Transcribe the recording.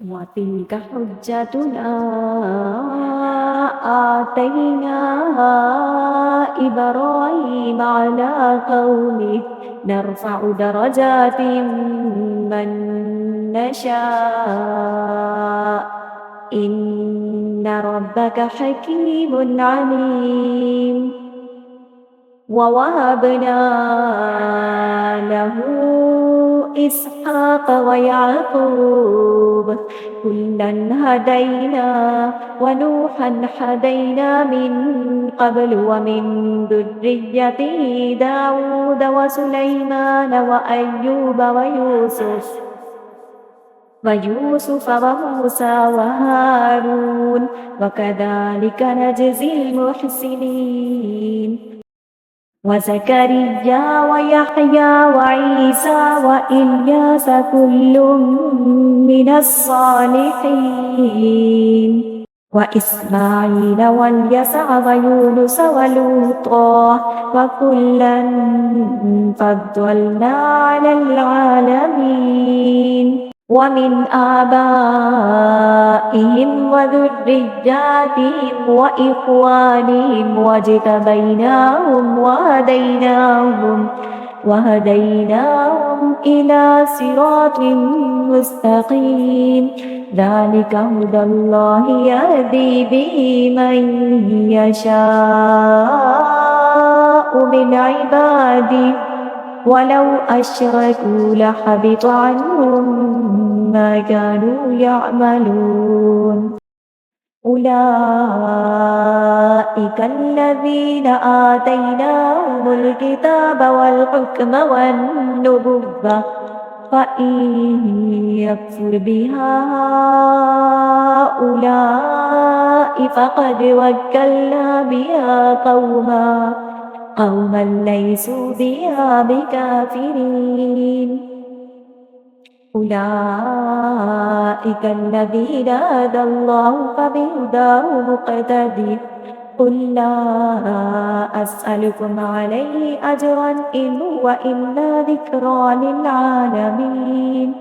وتلك حجتنا آتيناها إبراهيم على قومه نرفع درجات من نشاء إن ربك حكيم عليم ووهبنا له إسحاق ويعقوب كلا هدينا ونوحا هدينا من قبل ومن ذريته داود وسليمان وأيوب ويوسف وموسى وهارون وكذلك نجزي المحسنين وزكريا ويحيى وعيسى وإلياس كل من الصالحين وإسماعيل واليسع ويونس ولوطا وكلا فضلنا على العالمين ومن آبائهم وذرياتهم وإخوانهم واجتبيناهم وهديناهم إلى صراط مستقيم ذلك هدى الله يهدي به من يشاء من عباده ولو أشركوا لحبط عنهم ما كانوا يعملون أولئك الذين آتيناهم الكتاب والحكم والنبوة فإن يكفر بها هؤلاء فقد وكلنا بها قوما ليسوا بها بكافرين أولئك الذين هدى الله فبهداه مقتدي قل لا أسألكم عليه أجرا إن هو إلا ذكرى للعالمين